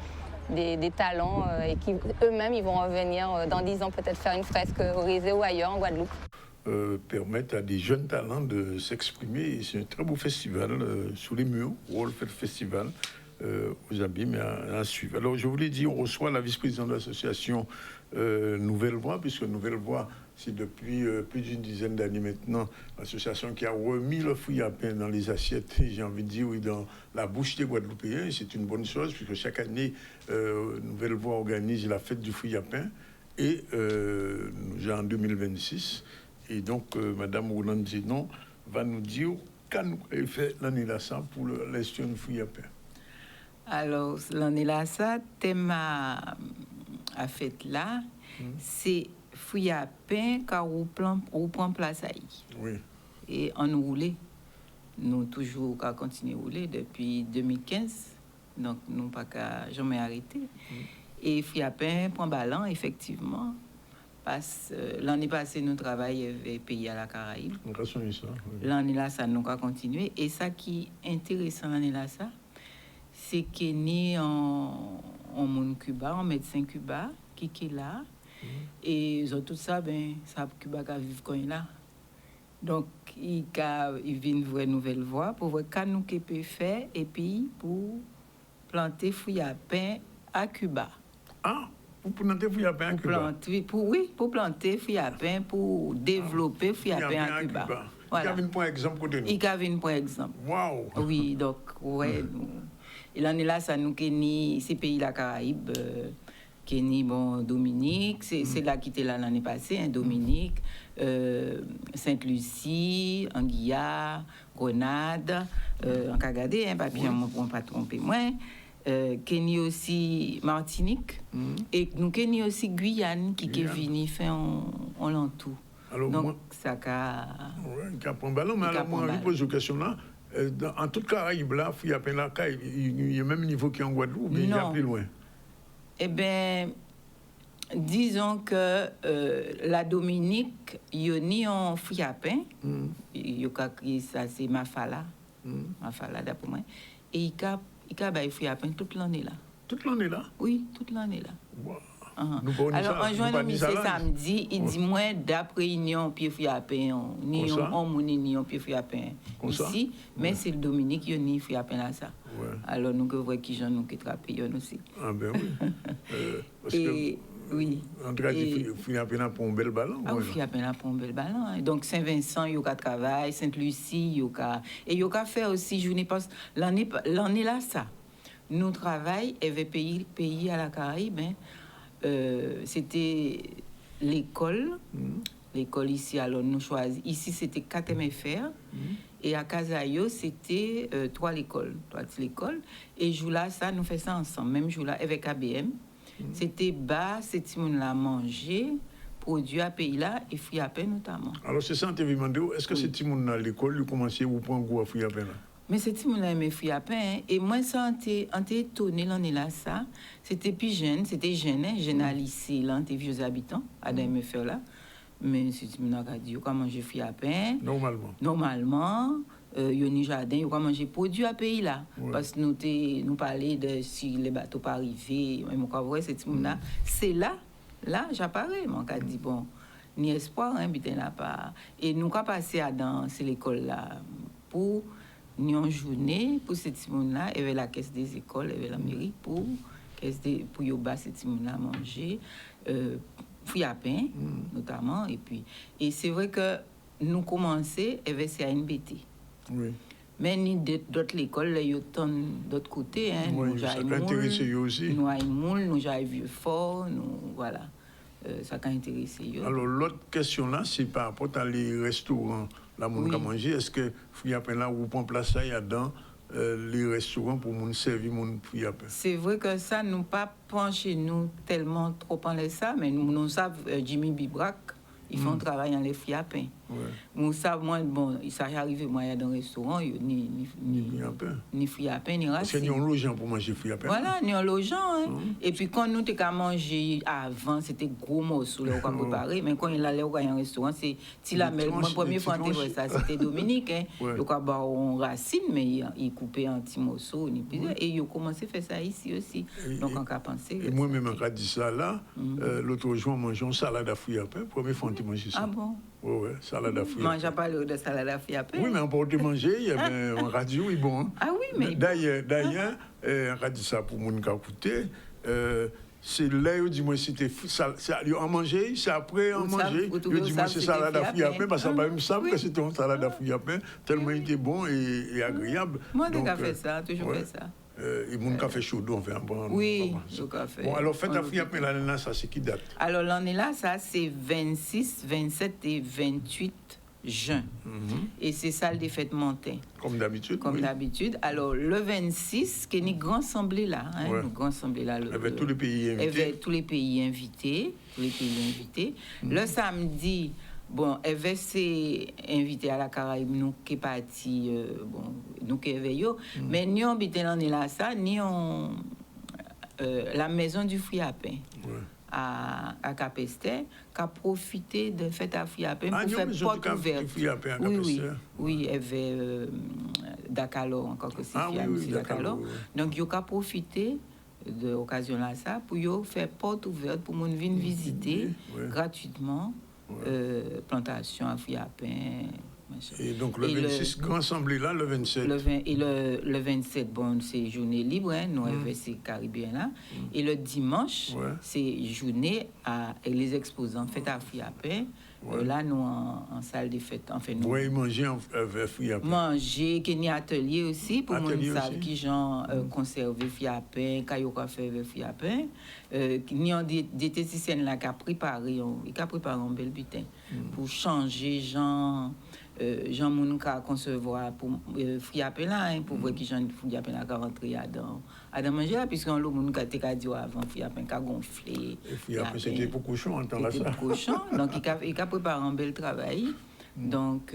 talents et qu'eux-mêmes ils vont revenir dans 10 ans peut-être faire une fresque au Rézé ou ailleurs en Guadeloupe. Permettent à des jeunes talents de s'exprimer. C'est un très beau festival sous les murs, Rollfest Festival, aux abîmes à suivre. Alors, je voulais dire, on reçoit la vice-présidente de l'association Nouvelle Voix, puisque Nouvelle Voix, c'est depuis plus d'une dizaine d'années maintenant, l'association qui a remis le fruit à pain dans les assiettes, j'ai envie de dire, oui, dans la bouche des Guadeloupéens. C'est une bonne chose, puisque chaque année, Nouvelle Voix organise la fête du fruit à pain, et nous en 2026. Et donc, Madame Roland Zenon va nous dire qu'est-ce qu'on fait l'année là ça pour l'institut du fruit à pain. Alors, l'année là ça, thème à fête là, c'est fruit à pain car on prend place à y. Oui. Et on roule. Nous toujours qu'à continuer à rouler depuis 2015. Donc, nous pas qu'à jamais arrêter. Et fruit à pain prend ballon, effectivement. Parce l'année passée, nous travaillons avec pays à la Caraïbe. L'année là, ça nous a continué. Et ça qui est intéressant l'année là, ça, c'est qu'il y a en monde Cuba, en médecin Cuba, qui est là. Et ils ont tout ça, ben, ça Cuba qui vivre quand il est là. Donc, il vient voir une nouvelle voie pour voir ce nous peut faire et puis pour planter fruits à pain à Cuba. Ah, pour planter fruits à pain à Cuba? Pour planter fruits à pain, pour développer fruits à pain à Cuba. Voilà. Il y a un exemple côté nous. Il y a un exemple. Waouh! Oui, donc, ouais. Et l'année là, ça nous connaît ces pays la Caraïbe. Kenny, bon, Dominique, c'est là qui était là l'année passée, hein, Dominique, Sainte-Lucie, Anguilla, Grenade, en Cagadé, hein, papier, on ne pas tromper moi. Kenny aussi Martinique, et nous Kenny aussi Guyane, qui est venu faire en l'entour. Alors, donc, moi, ça a... Oui, il a pris un ballon, mais alors moi, je pose une question là. En toute Caraïbe, là, il y a le même niveau qu'en Guadeloupe, mais il y a plus loin. Eh bien, disons que la Dominique, il y a un fruit à pain. Ça, c'est Mafala. Mafala, d'après moi. Et il y a un fruit à pain toute l'année là. Toute l'année là? Oui, toute l'année là. Wow. Alors, en juin, le samedi, il dit moi, d'après, il n'y a un pied fruit à pain, ni un pied fruit à pain ici, mais c'est le Dominique, il y a un fruit à pain là, ça. Ouais. Alors, nous voyons qui j'en ai attrapé aussi. Ah, ben oui. Parce et, que, oui. En tout cas, il faut à peine pour un bel ballon. Ah, oui, il faut à peine pour un bel ballon. Donc, Saint-Vincent, il y a travail, Sainte-Lucie, il y a. Et il y a fait aussi, je ne pense, l'année là, ça. Nous travaillons avec pays à la Caraïbe, hein. C'était l'école. L'école ici, alors nous choisissons. Ici, c'était 4 MFR. Et à Casayo, c'était 3 l'école. Et jour-là, ça, nous faisons ça ensemble. Même jour-là, avec ABM. C'était bas, c'est monde là manger, produit à pays là, et fruits à pain notamment. Alors, c'est ça, on te demandé, est-ce que c'est monde à l'école, il commençait ou prendre goût à fruits à pain là? Mais c'est monde là aimé fruits à pain. Hein. Et moi, ça, on t'est étonné l'année là, ça. C'était plus jeune, c'était jeune, hein, jeune à lycée, là, on vieux habitants, à MFR là. Mais c'est monde qui a dit, on va manger fruits à pain. Normalement. Yoni Jardin, il va manger produit à pays là. Ouais. Parce que nous parlait de si les bateaux pas arriver, mais mon vrai c'est là, c'est là j'apparais, mon cas dit bon, ni espoir hein, bitin là pas. Et nous avons passé dans l'école là pour une journée pour cette monde là, il y avait la caisse des écoles, il y avait la mairie pour y bas cette monde là manger fruits à pain notamment et c'est vrai que nous commencer avec CNBT. Oui. Mais ni d'autres écoles, il y a tant d'autres côtés. Hein. Oui, ça a intéressé aussi. Nous avons Vieux-Fort, voilà. Ça a intéressé. Alors, l'autre question là, c'est par rapport à les restaurants. Là, on a mangé. Est-ce que fruits à pain là, vous prenez place ça, il y a dans les restaurants pour nous servir mon fruits à pain? C'est vrai que ça, nous pas penché nous tellement trop en ça, mais nous savons Jimmy Bibrac. Ils font travail dans les fruits à pain. Moi, ça, bon, ça arrive, moi, il y a dans le restaurant, ni fruits à pain, ni racines. C'est un logeant pour manger fruits à pain. Voilà, ni un logeant. Hein. Et puis, quand nous avons mangé avant, c'était gros morceaux, là, on a préparé. Mais quand il allait au restaurant, c'est Tilamel. Moi, première fois, ça, c'était Dominique. Hein. Donc, on racine, mais il coupait un petit morceau. Et il a commencé à faire ça ici aussi. Donc, on a pensé. Et moi-même, quand je dis ça là, l'autre jour, on mangeait une salade à fruits à pain. Première fois, on mangeait ça. Ah bon? Oui, ça salade à fruits. Moi, j'ai parlé de salade à fruits à pain. Oui, mais on peut te manger, il y avait un radio, oui, bon. Ah oui, mais... D'ailleurs, on a dit ça pour mon cas écouter. C'est là où dis-moi c'était en manger, c'est après en manger. Dis-moi c'est salade à fruits à pain parce que ça me semble que c'était une salade à fruits à pain tellement il était bon et agréable. Moi, j'ai fait ça, toujours fait ça. Et mon café chaud, on fait un bon. Oui, le café. Bon, alors faites à fruits à pain l'année là, ça c'est qui date? Alors l'année là, ça c'est 26, 27 et 28 juin. Et c'est salle des fêtes Montin. Comme d'habitude. Comme d'habitude. Alors le 26, qui est une grande assemblée là. Une grande assemblée là. Avec tous les pays invités. Avec tous les pays invités. Le samedi, bon, elle s'est invité à la Caraïbe, nous qui est parti, nous qui est veillé. Mais nous habitons l'année là, ça, ni la maison du fruit à pain. À Capester, qui a profité de fête à fruits à pain pour faire porte ouverte. Oui, il y avait Dakalo, encore que c'est Dakalo. Donc, il a profité de l'occasion là ça pour faire porte ouverte pour mon venir visiter gratuitement plantation à fruits à pain. Et donc le 26, grand assemblée là, le 27. Le 27, bon, c'est journée libre, hein, nous c'est caribéen là. Et le dimanche, c'est journée à les exposants fête à fruits à pain. Là, nous en salle de fête, en fait, nous. Oui, manger avec fruits à pain. Manger, qu'il y a atelier aussi pour les salles qui genre conserver fruits à pain, kayoka faire avec fruits à pain. Il y a des diététiciennes là qui a préparé un bel butin pour changer genre. Jean Mounka concevoir pour fruits à pain là, pour voir qui Jean fruits à pain là rentrer à manger là, puisqu'on le monde qui a dit avant fruits à pain qui a gonflé. Fruits à pain c'était pour cochon en temps là ça. C'était pour cochon, donc il a préparé un bel travail. Donc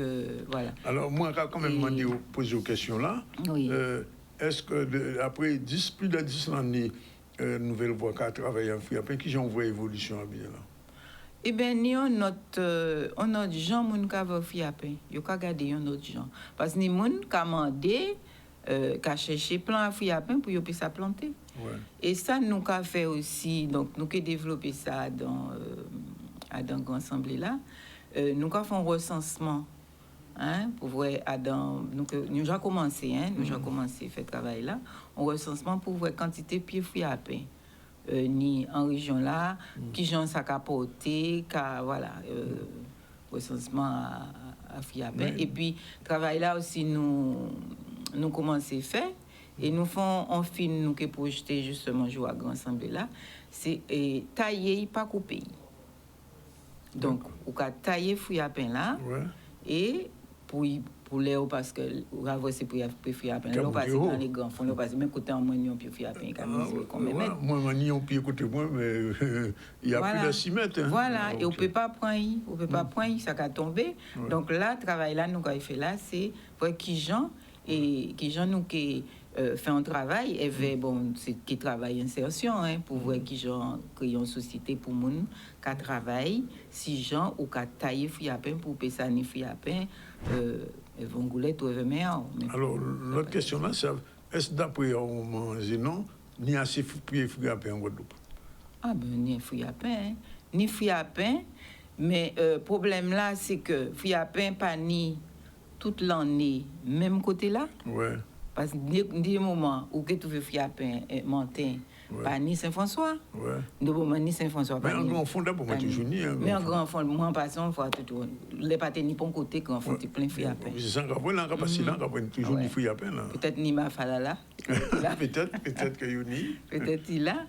voilà. Alors moi quand même demandé poser aux questions là. Oui. Est-ce que après plus de 10 années nouvelle voie qui a travaillé en fruits à pain, qui j'en vois évolution à bien là? Eh bien, nous, on a des gens qui ont fait à pain. Ils ont regardé un autre gens. Parce que nous avons demandé, qui ont cherché plein de fruits à pain pour qu'ils puissent planter. Et ça, nous avons fait aussi, donc nous avons développé ça dans la grande assemblée là. Nous avons fait un recensement. Pour voir, nous avons commencé, à faire ce travail là. Un recensement pour voir la quantité de pieds fruits à pain. Ni en région là, qui j'en ça capoté, voilà, recensement à fruits à pain. Et puis, travail là aussi, nous commençons à faire. Et nous faisons un film nous qui est projeté justement jouer à Grand Assemblée là. C'est tailler, pas couper. Donc, on a taillé fruits à pain là. Et pour les parce que c'est pour fruits à pain. Là, on passe dans les grands fonds, on passe même côté en moins de fruits à pain quand même. Moi, ni on pied côté moi, mais il y a plus de 6 mètres. Voilà, et on peut pas prendre, ça va tomber. Donc là, le travail là, nous avons fait là, c'est pour qui gens nous qui fait un travail, et bon, c'est qui travaille insertion, pour voir qui gens créent une société pour moun qui travaille, si gens ou qui taille fruits à pain pour payer ça ni fruits à pain. Vont gouler tout meilleur. Alors, l'autre question là, c'est est-ce d'après on mange non, ni assez fruits à pain en Guadeloupe? Ah ben, ni fruits à pain, ni fruits à pain, mais le problème là, c'est que fruits à pain pas ni toute l'année, même côté là. Parce que des moments où tu veux fruits à pain, Montin, pas ni Saint-François. De moment ni Saint-François. Mais en grand fond, d'abord, moi, toujours ni. Mais en grand fond, moi, en passant, on voit tout. Les pâtés ni bon côté, grand fond, tu plein de fruits à pain. C'est ça, on a passé là, on a toujours ni fruits à pain. Peut-être ni ma falala. Peut-être que Yoni. Peut-être il a.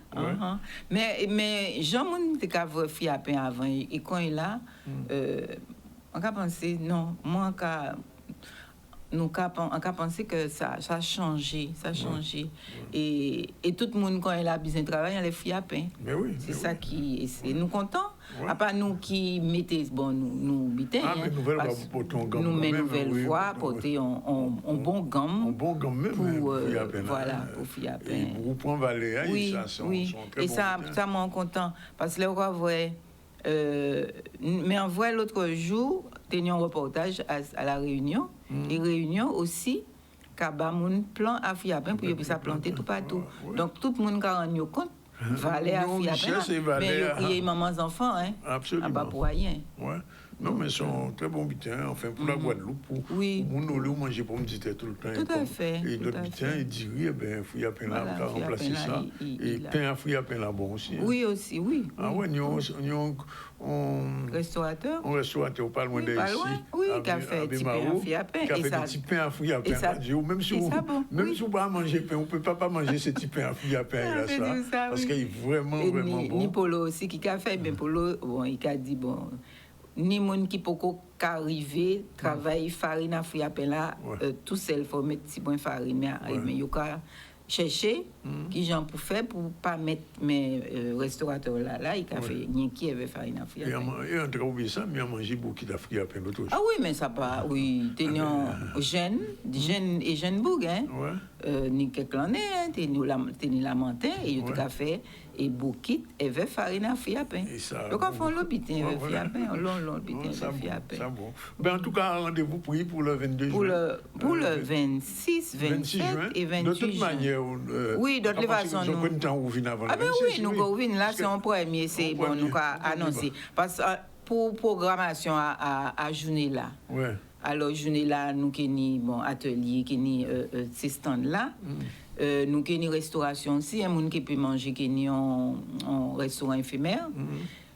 Mais Jean-Moun, tu as vu fruits à pain avant. Et quand il a, on a pensé, non, moi, nous avons pensé que ça a changé. Et tout le monde, quand il a besoin de travail, il a les fruits à pain. C'est ça qui... Et nous contents. À part nous qui mettons, nous bitons. Mais nouvelle voie pour ton gamme. Nous mettons nouvelle voie pour porter un bon gamme. Un bon gamme même. Pour fruits à pain. Et pour Point Vallée, oui, ça sont très et bons. Ça m'a content. Parce que là, on voit... mais on voit l'autre jour, tenions un reportage à la Réunion. Et Réunion aussi, qu'à mon plan à fruits à pain pour qu'ils planter tout partout. Donc tout le monde a rendu compte, valait à fruits à pain. Mais il y a maman enfants, Absolument. Pas pour rien. Non, mais ils sont très bons butins. Enfin, pour la Guadeloupe, pour nous manger pour me dire tout le temps. Tout à fait. Et notre butin, il dit oui, ben, fouille à pain là, on va remplacer ça. Et pain à fouille à pain là, bon aussi. Oui, aussi, oui. Ah ouais, nous, restaurateur. Un restaurateur, pas loin d'ici. Oui, qui a fait des pains à fouille à pain. Qui a fait des petits pains à fouille à pain. Même si on ne peut pas manger pain, on ne peut pas manger ces petits pains à fouille à pain là, ça. Parce qu'il est vraiment bon. Ni Polo aussi qui a fait, mais Polo, bon, il a dit, bon, ni moun qui peut arriver, travailler farine à fouille à pain là, tout seul, il faut mettre petit bon farine, mais il y a chercher qui j'en pour faire pour pas mettre mes restaurateurs là il a fait ni qui avait farine à fouille à pain. Et on a oublié ça, mais on a mangé beaucoup de fouille à pain l'autre. Ah oui, mais ça pas, oui, tenions jeunes et jeunes boug, hein. Ni quelques années, tenions la montagne et il a fait et bouquet et veut farine à fouille à pain. Donc on fait l'hôpital avec fouille à pain, l'hôpital avec fouille à pain. Ben en tout cas, rendez-vous pris pour le 22 juin. Pour le 26, 27 et 28 de toute manière, oui, d'autres façons. Ah ben oui, nous venons là, c'est un premier, c'est bon, nous avons annoncé. Parce que pour programmation à journée là. Ouais. Alors journée là, nous avons bon atelier, qui ces stands là. Nous avons restauration aussi, un monde qui peut manger, qui en restaurant éphémère.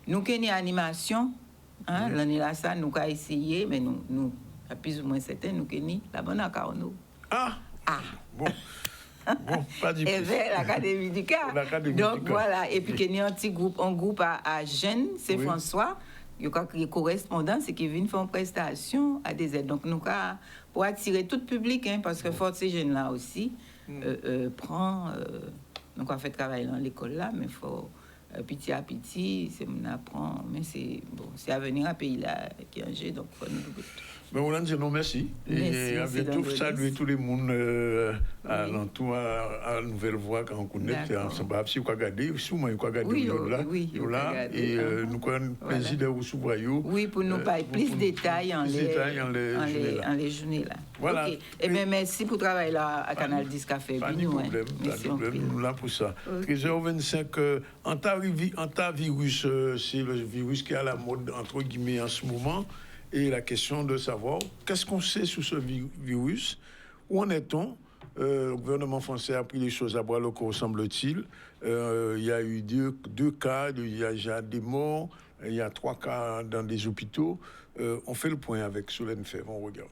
Nous avons animation. L'année là, ça, nous avons essayé, mais nous, à plus ou moins certain, nous avons la bonne accord. Ah! Bon. Bon, pas du l'Académie du Car. Donc voilà, et puis qu'il y a un groupe à Gênes, c'est François, il y a un correspondant, c'est qui vient faire une prestation à des aides. Donc nous, pour attirer tout le public, parce que Fort ces jeunes là aussi, prend, donc on fait travail dans l'école là, mais il faut petit à petit, on apprend, mais c'est à venir à pays là qui est en jeu, donc il faut nous. Mais on dit non, merci. Et à bientôt, saluer tous les monde à l'entour, à Nouvelle-Voie, quand on connaît. Si vous regardez, souvent, vous regardez là. Et nous avons plaisir de vous souvoir. Oui, pour nous parler plus de détails en les journées là. Voilà. Et bien, merci pour le travail là à Canal 10 Café. Pas de problème, nous là pour ça. 13h25, antivirus, c'est le virus qui est à la mode, entre guillemets, en ce moment. Et la question de savoir qu'est-ce qu'on sait sur ce virus, où en est-on? Le gouvernement français a pris les choses à bras le corps, semble-t-il. Il y a eu deux cas, il y a déjà des morts, il y a 3 cas dans des hôpitaux. On fait le point avec Solène Fèvre, on regarde.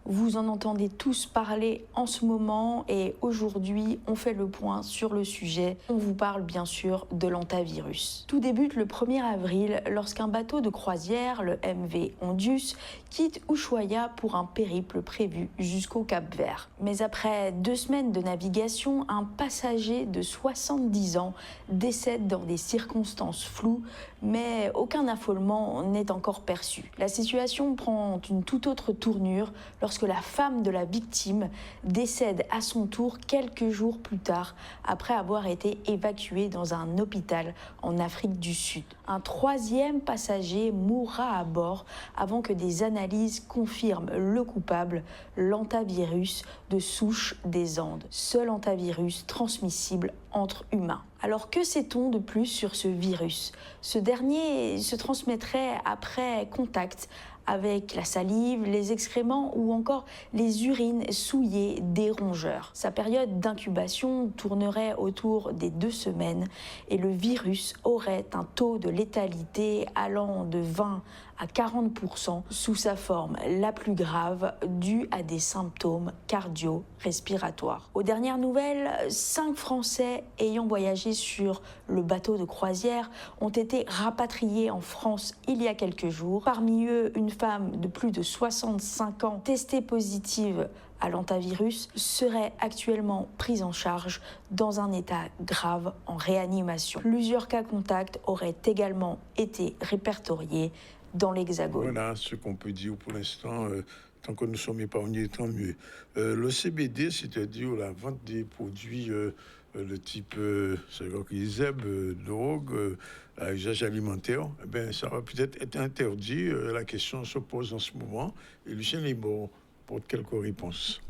Vous en entendez tous parler en ce moment et aujourd'hui, on fait le point sur le sujet. On vous parle bien sûr de l'antivirus. Tout débute le 1er avril lorsqu'un bateau de croisière, le MV Ondius, quitte Ushuaia pour un périple prévu jusqu'au Cap-Vert. Mais après 2 semaines de navigation, un passager de 70 ans décède dans des circonstances floues, mais aucun affolement n'est encore perçu. La situation prend une toute autre tournure lorsque la femme de la victime décède à son tour quelques jours plus tard après avoir été évacuée dans un hôpital en Afrique du Sud. Un 3e passager mourra à bord avant que des analyses confirment le coupable, l'antivirus de souche des Andes, seul antivirus transmissible entre humains. Alors que sait-on de plus sur ce virus? Ce dernier se transmettrait après contact avec la salive, les excréments ou encore les urines souillées des rongeurs. Sa période d'incubation tournerait autour des 2 semaines et le virus aurait un taux de létalité allant de 20 à 40% sous sa forme la plus grave due à des symptômes cardio-respiratoires. Aux dernières nouvelles, 5 Français ayant voyagé sur le bateau de croisière ont été rapatriés en France il y a quelques jours. Parmi eux, une femme de plus de 65 ans testée positive à l'antivirus serait actuellement prise en charge dans un état grave en réanimation. Plusieurs cas contacts auraient également été répertoriés dans l'Hexagone. Voilà ce qu'on peut dire pour l'instant. Tant que nous sommes épargnés, tant mieux. Le CBD, c'est-à-dire la vente des produits de type zèbre, drogue, à usage alimentaire, ça va peut-être être interdit. La question se pose en ce moment. Et Lucien Libaud porte quelques réponses.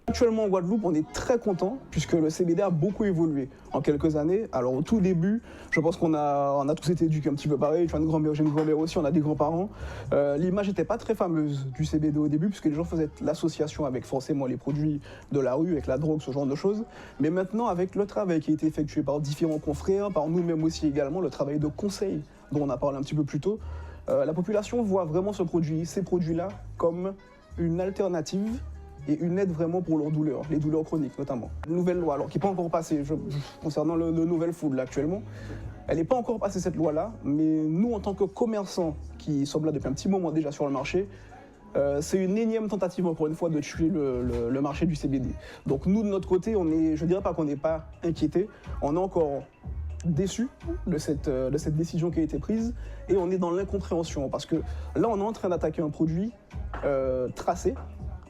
Actuellement en Guadeloupe, on est très content puisque le CBD a beaucoup évolué en quelques années. Alors au tout début, je pense qu'on a tous été éduqués un petit peu pareil. Tu as une grand-mère, j'ai une grand-mère aussi, on a des grands-parents. L'image n'était pas très fameuse du CBD au début puisque les gens faisaient l'association avec forcément les produits de la rue, avec la drogue, ce genre de choses. Mais maintenant, avec le travail qui a été effectué par différents confrères, par nous-mêmes aussi également, le travail de conseil dont on a parlé un petit peu plus tôt, la population voit vraiment ces produits-là comme une alternative et une aide vraiment pour leurs douleurs, les douleurs chroniques notamment. Une nouvelle loi, alors qui n'est pas encore passée, concernant le novel food là, actuellement, elle n'est pas encore passée cette loi-là, mais nous en tant que commerçants qui sommes là depuis un petit moment déjà sur le marché, c'est une énième tentative encore une fois de tuer le marché du CBD. Donc nous de notre côté, je ne dirais pas qu'on n'est pas inquiétés, on est encore déçus de cette décision qui a été prise et on est dans l'incompréhension parce que là on est en train d'attaquer un produit tracé,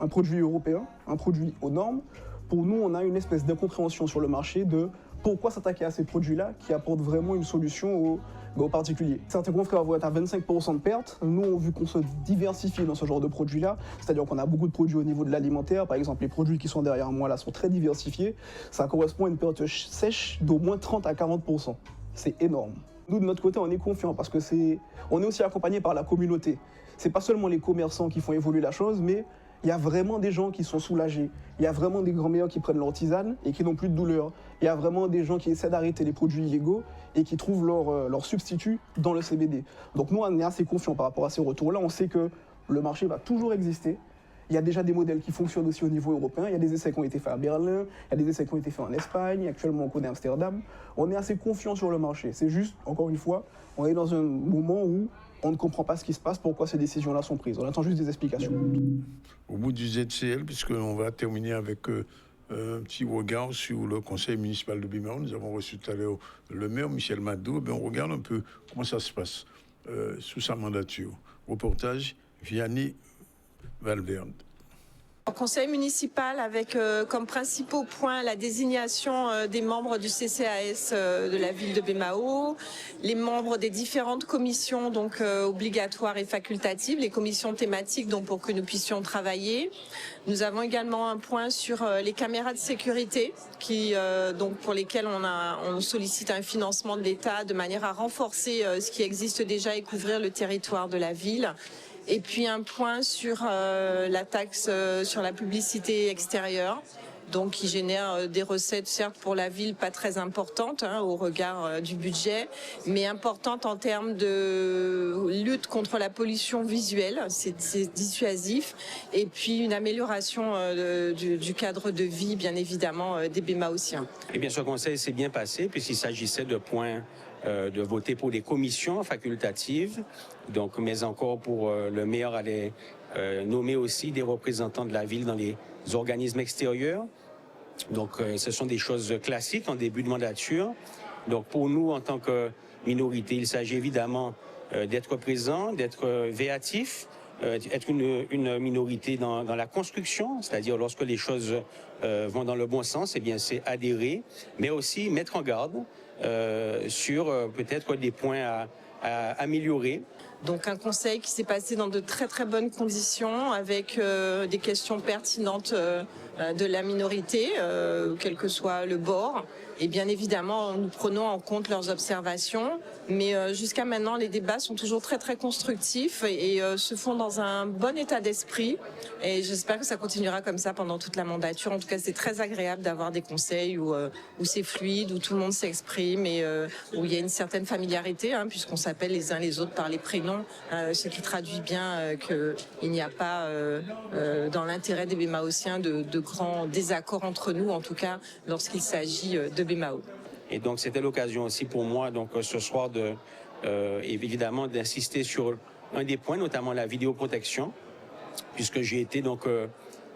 un produit européen, un produit aux normes. Pour nous, on a une espèce d'incompréhension sur le marché de pourquoi s'attaquer à ces produits-là qui apportent vraiment une solution aux particuliers. Certains confrères vont être à 25% de perte. Nous, vu qu'on se diversifie dans ce genre de produits-là, c'est-à-dire qu'on a beaucoup de produits au niveau de l'alimentaire, par exemple les produits qui sont derrière moi là sont très diversifiés, ça correspond à une perte sèche d'au moins 30 à 40%. C'est énorme. Nous, de notre côté, on est confiants parce que on est aussi accompagné par la communauté. C'est pas seulement les commerçants qui font évoluer la chose, mais il y a vraiment des gens qui sont soulagés. Il y a vraiment des grands-mères qui prennent leur tisane et qui n'ont plus de douleur. Il y a vraiment des gens qui essaient d'arrêter les produits illégaux et qui trouvent leur substitut dans le CBD. Donc nous, on est assez confiants par rapport à ces retours-là. On sait que le marché va toujours exister. Il y a déjà des modèles qui fonctionnent aussi au niveau européen. Il y a des essais qui ont été faits à Berlin, il y a des essais qui ont été faits en Espagne. Actuellement, on connaît Amsterdam. On est assez confiants sur le marché. C'est juste, encore une fois, on est dans un moment où on ne comprend pas ce qui se passe, pourquoi ces décisions-là sont prises. On attend juste des explications. Au bout du ZCL, puisqu'on va terminer avec un petit regard sur le conseil municipal de Bemao. Nous avons reçu tout à l'heure le maire Michel Madou. On regarde un peu comment ça se passe sous sa mandature. Reportage, Vianney Valverde. Au conseil municipal avec comme principaux points la désignation des membres du CCAS de la ville de Bemao, les membres des différentes commissions donc obligatoires et facultatives, les commissions thématiques donc pour que nous puissions travailler. Nous avons également un point sur les caméras de sécurité qui donc pour lesquelles on sollicite un financement de l'État de manière à renforcer ce qui existe déjà et couvrir le territoire de la ville. Et puis un point sur la taxe sur la publicité extérieure, donc qui génère des recettes certes pour la ville pas très importantes au regard du budget, mais importantes en termes de lutte contre la pollution visuelle, c'est dissuasif, et puis une amélioration du cadre de vie bien évidemment des Bémaotiens. Eh bien ce conseil s'est bien passé puisqu'il s'agissait de points de voter pour des commissions facultatives, donc, mais encore pour le maire allait nommer aussi des représentants de la ville dans les organismes extérieurs. Donc ce sont des choses classiques en début de mandature. Donc pour nous, en tant que minorité, il s'agit évidemment d'être présent, d'être véatif, être une minorité dans la construction, c'est-à-dire lorsque les choses vont dans le bon sens, eh bien c'est adhérer, mais aussi mettre en garde sur peut-être des points à améliorer. Donc un conseil qui s'est passé dans de très très bonnes conditions avec des questions pertinentes de la minorité, quel que soit le bord. Et bien évidemment, nous prenons en compte leurs observations. Mais jusqu'à maintenant, les débats sont toujours très très constructifs et se font dans un bon état d'esprit. Et j'espère que ça continuera comme ça pendant toute la mandature. En tout cas, c'est très agréable d'avoir des conseils où c'est fluide, où tout le monde s'exprime et où il y a une certaine familiarité, puisqu'on s'appelle les uns les autres par les prénoms, ce qui traduit bien qu'il n'y a pas dans l'intérêt des Bémaotiens de grands désaccords entre nous, en tout cas lorsqu'il s'agit de Bemao. Et donc c'était l'occasion aussi pour moi donc ce soir évidemment d'insister sur un des points, notamment la vidéoprotection, puisque j'ai été donc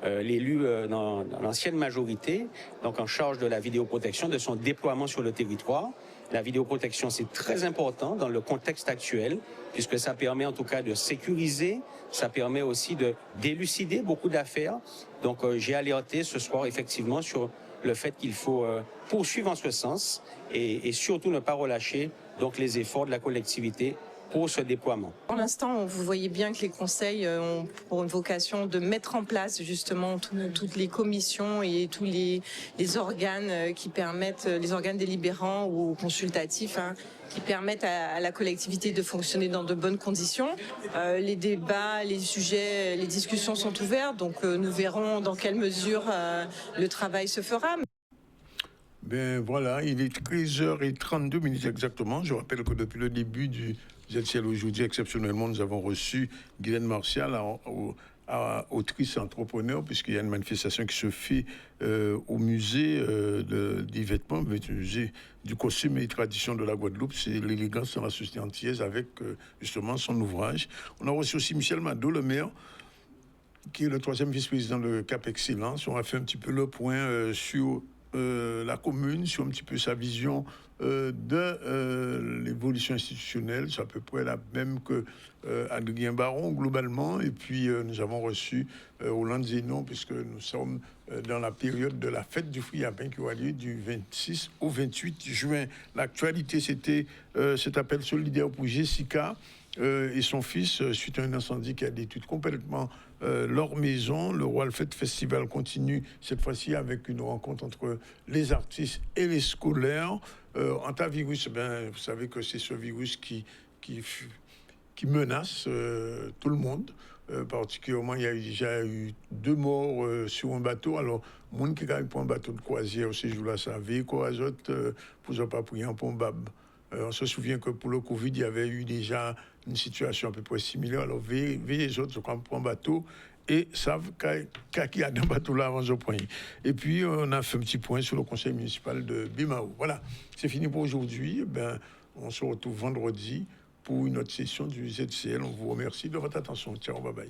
l'élu dans l'ancienne majorité, donc en charge de la vidéoprotection, de son déploiement sur le territoire. La vidéoprotection, c'est très important dans le contexte actuel, puisque ça permet en tout cas de sécuriser, ça permet aussi de d'élucider beaucoup d'affaires. Donc j'ai alerté ce soir effectivement sur le fait qu'il faut poursuivre en ce sens et surtout ne pas relâcher donc les efforts de la collectivité pour ce déploiement. Pour l'instant, vous voyez bien que les conseils ont pour une vocation de mettre en place justement toutes les commissions et tous les organes qui permettent, les organes délibérants ou consultatifs, hein, qui permettent à la collectivité de fonctionner dans de bonnes conditions. Les débats, les sujets, les discussions sont ouverts, donc nous verrons dans quelle mesure le travail se fera. Ben voilà, il est 13h32 exactement. Je rappelle que depuis le début du ZCL aujourd'hui, exceptionnellement, nous avons reçu Guylaine Martial, autrice entrepreneur, puisqu'il y a une manifestation qui se fait au musée des vêtements, le musée du costume et des traditions de la Guadeloupe. C'est l'élégance dans la société antillaise avec justement son ouvrage. On a reçu aussi Michel Mado, le maire, qui est le 3e vice-président de Cap Excellence. On a fait un petit peu le point sur la commune, sur un petit peu sa vision de l'évolution institutionnelle. C'est à peu près la même que Adrien Baron, globalement. Et puis, nous avons reçu Hollande Zénon, puisque nous sommes dans la période de la fête du fruit à pain qui aura lieu du 26 au 28 juin. L'actualité, c'était cet appel solidaire pour Jessica et son fils, suite à un incendie qui a détruit complètement leur maison. Le Royal Fête Festival continue cette fois-ci avec une rencontre entre les artistes et les scolaires. Antivirus, ben, vous savez que c'est ce virus qui menace tout le monde. Particulièrement, il y a déjà eu 2 morts sur un bateau. Alors, le monde qui gagne pour un bateau de croisière ce jour-là, ça avait quoi azote pour ne pas prier pour un bab. On se souvient que pour le Covid, il y avait eu déjà une situation à peu près similaire. Alors, veillez les autres, quand on prend un bateau, et savent qu'il y a dans le bateau là avant de prendre. Et puis, on a fait un petit point sur le conseil municipal de Bemao. Voilà, c'est fini pour aujourd'hui. Ben, on se retrouve vendredi pour une autre session du ZCL. On vous remercie de votre attention. Ciao, bye bye.